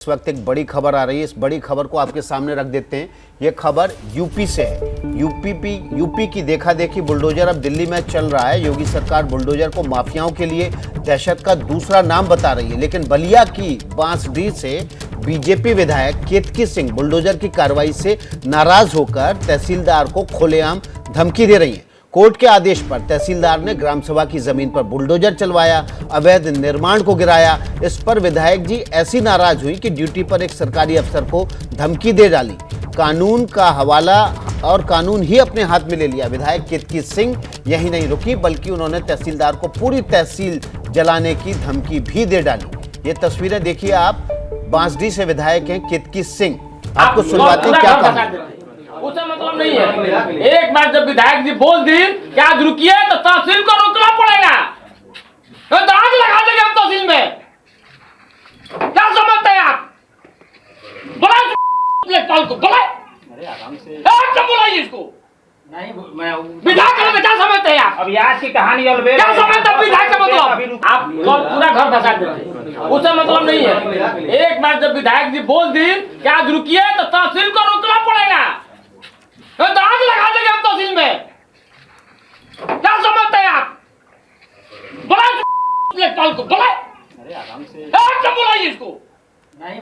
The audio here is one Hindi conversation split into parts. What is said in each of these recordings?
इस वक्त एक बड़ी खबर आ रही है। इस बड़ी खबर को आपके सामने रख देते हैं। ये खबर यूपी से है। यूपी की देखा देखी बुलडोजर अब दिल्ली में चल रहा है। योगी सरकार बुलडोजर को माफियाओं के लिए दहशत का दूसरा नाम बता रही है, लेकिन बलिया की बांसडीह से बीजेपी विधायक केतकी सिंह बुलडोजर की कार्रवाई से नाराज होकर तहसीलदार को खुलेआम धमकी दे रही है। कोर्ट के आदेश पर तहसीलदार ने ग्राम सभा की जमीन पर बुलडोजर चलवाया, अवैध निर्माण को गिराया। इस पर विधायक जी ऐसी नाराज हुई कि ड्यूटी पर एक सरकारी अफसर को धमकी दे डाली। कानून का हवाला और कानून ही अपने हाथ में ले लिया। विधायक केतकी सिंह यही नहीं रुकी, बल्कि उन्होंने तहसीलदार को पूरी तहसील जलाने की धमकी भी दे डाली। ये तस्वीरें देखिए आप। बांसडीह से विधायक हैं केतकी सिंह। आपको सुनवाते क्या कहना? उससे मतलब नहीं है। एक बार जब विधायक जी बोल दी कि आज रुकिए तो तहसील को रोकना पड़ेगा, तो आग लगा देंगे हम तहसील में। क्या समझते हैं आप? कल को बोले आराम से क्या बुलाइए इसको। नहीं विधायक क्या समझते हैं आप? अब आज की कहानी क्या समझते हैं विधायक का मतलब? आप पूरा घर फंसा देते, उससे मतलब नहीं है। एक बार जब विधायक जी बोल दी कि आज रुकिए तो तहसील को रोकना पड़ेगा, तो आग लगा देंगे हम तहसील में। क्या समझते हैं आप? कल को बोले आराम से क्या बुलाइए इसको। नहीं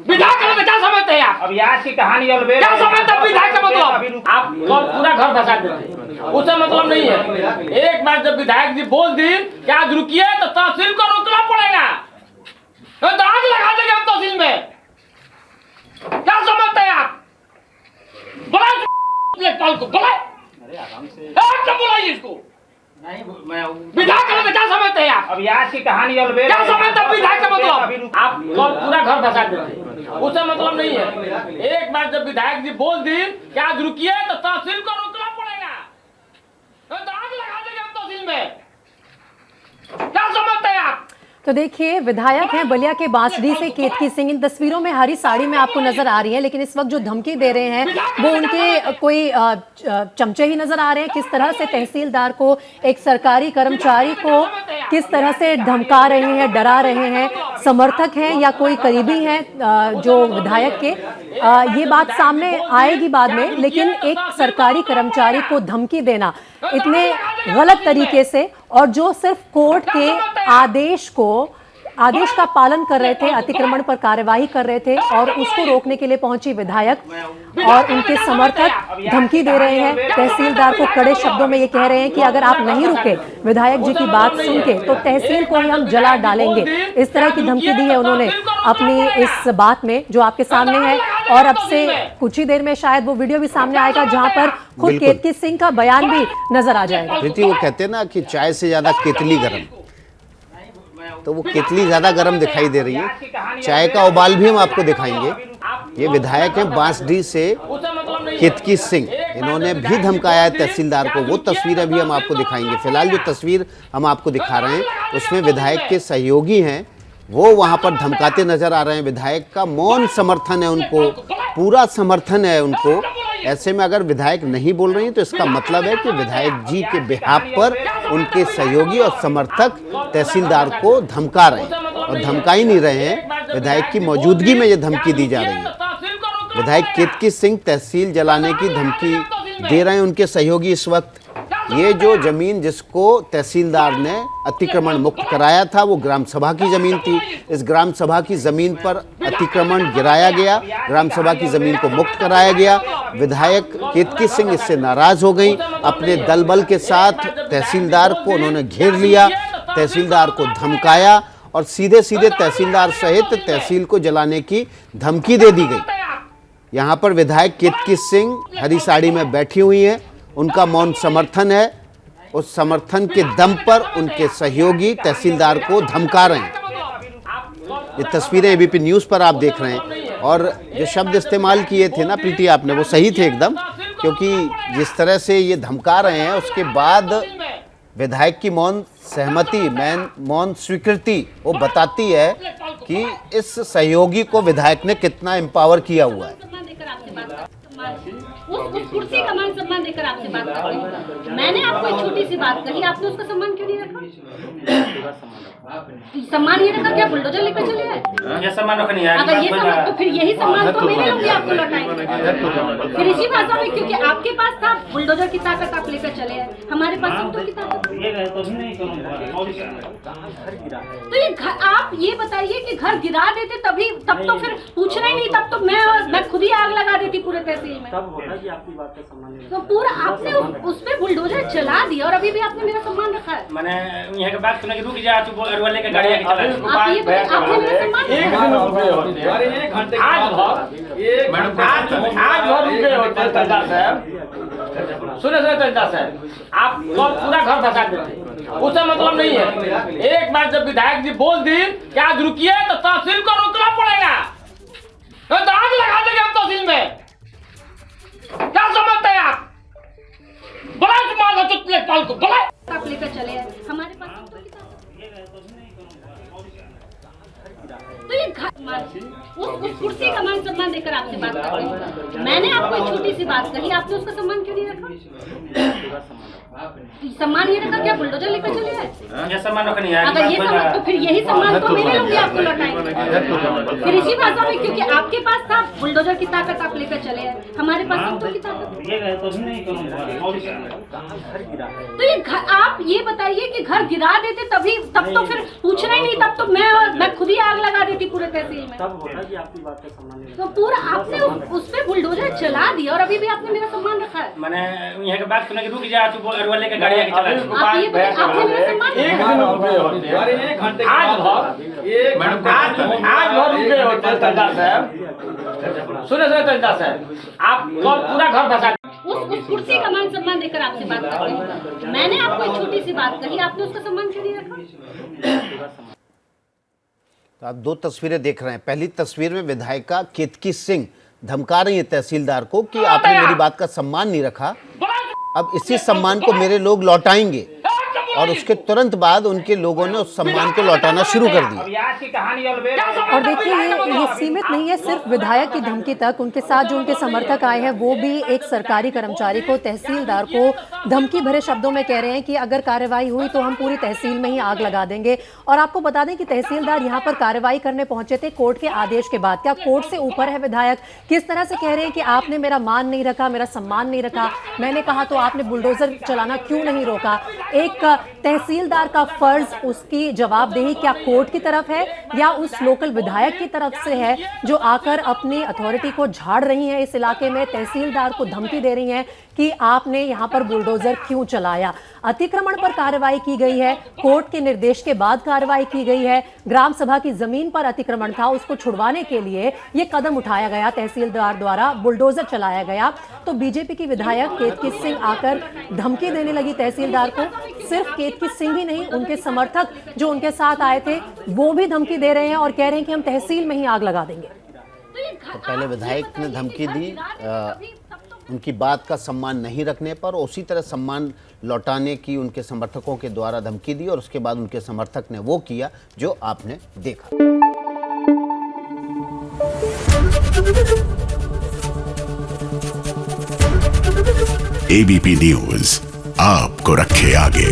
विधायक क्या समझते हैं आप? अब आज की कहानी क्या समझते हैं विधायक का मतलब? आप पूरा घर फंसा देते, उससे मतलब नहीं है। एक बार जब विधायक जी बोल दी कि आज रुकिए तो तहसील को रोकना पड़ेगा, तो आग लगा देंगे हम तहसील में। क्या समझते हैं आप? कल को बोले आराम से क्या बुलाइए इसको। नहीं विधायक क्या समझते हैं आप? अब आज की कहानी क्या समझते हैं विधायक का मतलब? आप पूरा घर फंसा देते, उससे मतलब नहीं है। एक बार जब विधायक जी बोल दी कि आज रुकिए तो तहसील को रोकना पड़ेगा, तो आग लगा देंगे हम तहसील में। क्या समझते हैं आप? तो देखिए, विधायक हैं बलिया के बांसडीह से केतकी सिंह। इन तस्वीरों में हरी साड़ी में आपको नजर आ रही है, लेकिन इस वक्त जो धमकी दे रहे हैं वो उनके कोई चमचे ही नजर आ रहे हैं। किस तरह से तहसीलदार को, एक सरकारी कर्मचारी को किस तरह से धमका रहे हैं, डरा रहे हैं। समर्थक हैं या कोई करीबी हैं जो विधायक के, ये बात सामने आएगी बाद में, लेकिन एक सरकारी कर्मचारी को धमकी देना इतने गलत तरीके से, और जो सिर्फ कोर्ट के आदेश का पालन कर रहे थे, अतिक्रमण पर कार्यवाही कर रहे थे, और उसको रोकने के लिए पहुंची विधायक और उनके समर्थक धमकी दे रहे हैं। तहसीलदार को कड़े शब्दों में ये कह रहे हैं कि अगर आप नहीं रुके विधायक जी की बात सुन के, तो तहसील को ही हम जला डालेंगे। इस तरह की धमकी दी है उन्होंने अपनी इस बात में, जो आपके सामने है। और अब से कुछ ही देर में शायद वो वीडियो भी सामने आएगा जहां पर खुद केतकी सिंह का बयान भी नजर आ जाएगा। वो कहते हैं ना कि चाय से ज्यादा केतली गर्म, तो वो केतली ज्यादा गर्म दिखाई दे रही है। चाय का उबाल भी हम आपको दिखाएंगे। ये विधायक हैं बांसडीह से केतकी सिंह, इन्होंने भी धमकाया है तहसीलदार को। वो तस्वीरें भी हम आपको दिखाएंगे। फिलहाल जो तस्वीर हम आपको दिखा रहे हैं उसमें विधायक के सहयोगी हैं, वो वहां पर धमकाते नजर आ रहे हैं। विधायक का मौन समर्थन है, उनको पूरा समर्थन है उनको। ऐसे में अगर विधायक नहीं बोल रही हैं तो इसका मतलब है कि विधायक जी के बिहाफ पर उनके सहयोगी और समर्थक तहसीलदार को धमका रहे हैं, और धमका ही नहीं रहे हैं, विधायक की मौजूदगी में ये धमकी दी जा रही है। विधायक केतकी सिंह तहसील जलाने की धमकी दे रहे हैं उनके सहयोगी इस वक्त। ये जो जमीन जिसको तहसीलदार ने अतिक्रमण मुक्त कराया था, वो ग्राम सभा की जमीन थी। इस ग्राम सभा की जमीन पर अतिक्रमण गिराया गया, ग्राम सभा की जमीन को मुक्त कराया गया। विधायक केतकी सिंह इससे नाराज हो गई। अपने दल बल के साथ तहसीलदार को उन्होंने घेर लिया, तहसीलदार को धमकाया, और सीधे सीधे तहसीलदार सहित तहसील को जलाने की धमकी दे दी गई। यहाँ पर विधायक केतकी सिंह हरी साड़ी में बैठी हुई हैं, उनका मौन समर्थन है। उस समर्थन के दम पर उनके सहयोगी तहसीलदार को धमका रहे हैं। ये तस्वीरें एबीपी न्यूज़ पर आप देख रहे हैं। और जो शब्द इस्तेमाल किए थे ना प्रीति आपने, वो सही थे एकदम, क्योंकि जिस तरह से ये धमका रहे हैं उसके बाद विधायक की मौन सहमति, मौन स्वीकृति, वो बताती है कि इस सहयोगी को विधायक ने कितना एम्पावर किया हुआ है। उस कुर्सी का मान सम्मान देकर आपसे बात कर रही हूँ। मैंने आपको एक छोटी सी बात कही, आपने उसका सम्मान क्यों नहीं रखा? सम्मान ये रखा क्या बुलडोजर लेकर चले आए? ये सम्मान रखनी है। अगर ये सम्मान, तो फिर यही सम्मान तो मेरे लोग भी आपको लौटाएंगे। फिर इसी भाषा में, क्योंकि आपके पास था बुलडोजर की ताकत, आप लेकर चले आए, हमारे पास शब्दों की ताकत। तो ये घर, आप ये बताइए कि घर गिरा देते तभी, तब तो फिर पूछना ही नहीं, तब तो मैं खुद ही आग लगा देती पूरे तहसील में। तो पूरा आपने उस पे बुलडोजर चला दिया और अभी भी आपने मेरा सम्मान रखा है। मैंने यहाँ के बात सुना कि रुक जा, तू अरवल लेकर गाड़ी आके चला। आप ये आपने मेरा सम्मान आज भर रुपये होते तहसीलदार साहब। सुने तहसीलदार साहब, आप पूरा घर फंसा देते, उससे मतलब नहीं है। एक बार जब विधायक जी बोल दी कि आज रुकिए, तो तहसील को रुकना पड़ेगा, तो आग लगा देंगे हम तहसील में। क्या समझते हैं आप? बड़ा माल है चुटले पाल को, बड़ा आप लेकर चले आए, हमारे पास शब्दों की ताकत। तो ये उस कुर्सी का मान सम्मान देकर आपसे बात कर रही हूँ। मैंने आपको एक छोटी सी बात कही, आपने उसका सम्मान क्यों नहीं रखा? सम्मान ये रखा क्या बुलडोजर लेकर चले आए? ये सम्मान रखनी है। अगर ये सम्मान, तो फिर यही सम्मान तो मेरे लोग भी आपको लौटाएंगे। फिर इसी भाषा में, क्योंकि आपके पास था बुलडोजर की ताकत, आप लेकर चले आए, हमारे पास शब्दों की ताकत। तो ये घर, आप ये बताइए कि घर गिरा देते तभी, तब तो फिर पूछना ही नहीं, तब तो मैं खुद ही आग लगा देती पूरे तहसील में। तो पूरा आपने उस पे बुलडोजर चला दिया और अभी भी आपने मेरा सम्मान रखा है। मैंने यहाँ के बात सुना कि रुक जा, तू अरवल लेकर गाड़ी आके चला। आपने मेरा सम्मान आज भर रुपये होते तहसीलदार साहब। सुने तहसीलदार साहब, आप पूरा घर फंसा। उस कुर्सी का मान सम्मान देकर आपसे बात कर रही हूँ। मैंने आपको एक छोटी सी बात कही, आपने उसका सम्मान क्यों नहीं रखा? तो आप दो तस्वीरें देख रहे हैं। पहली तस्वीर में विधायिका केतकी सिंह धमका रही है तहसीलदार को कि आपने मेरी बात का सम्मान नहीं रखा, अब इसी सम्मान को मेरे लोग लौटाएंगे। और उसके तुरंत बाद उनके लोगों ने उस सम्मान को लौटाना शुरू कर दिया। और देखिए ये सीमित नहीं है सिर्फ विधायक की धमकी तक, उनके साथ जो उनके समर्थक आए हैं वो भी एक सरकारी कर्मचारी को, तहसीलदार को धमकी भरे शब्दों में कह रहे हैं कि अगर कार्रवाई हुई तो हम पूरी तहसील में ही आग लगा देंगे। और आपको बता दें कि तहसीलदार यहाँ पर कार्रवाई करने पहुंचे थे कोर्ट के आदेश के बाद। क्या कोर्ट से ऊपर है विधायक? किस तरह से कह रहे हैं कि आपने मेरा मान नहीं रखा, मेरा सम्मान नहीं रखा। मैंने कहा तो आपने बुलडोजर चलाना क्यों नहीं रोका? एक तहसीलदार का फर्ज, उसकी जवाबदेही क्या कोर्ट की तरफ है या उस लोकल विधायक की तरफ से है जो आकर अपनी अथॉरिटी को झाड़ रही हैं इस इलाके में, तहसीलदार को धमकी दे रही हैं कि आपने यहां पर बुलडोजर क्यों चलाया। अतिक्रमण पर कार्रवाई की गई है, कोर्ट के निर्देश के बाद कार्रवाई की गई है। ग्राम सभा की जमीन पर अतिक्रमण था, उसको छुड़वाने के लिए ये कदम उठाया गया, तहसीलदार द्वारा बुलडोजर चलाया गया। तो बीजेपी की विधायक केतकी सिंह आकर धमकी देने लगी तहसीलदार को। सिर्फ केतकी सिंह ही नहीं, उनके समर्थक जो उनके साथ आए थे वो भी धमकी दे रहे हैं और कह रहे हैं कि हम तहसील में ही आग लगा देंगे। तो पहले विधायक ने धमकी दी उनकी बात का सम्मान नहीं रखने पर, उसी तरह सम्मान लौटाने की उनके समर्थकों के द्वारा धमकी दी और उसके बाद उनके समर्थक ने वो किया जो आपने देखा। एबीपी न्यूज आपको रखे आगे।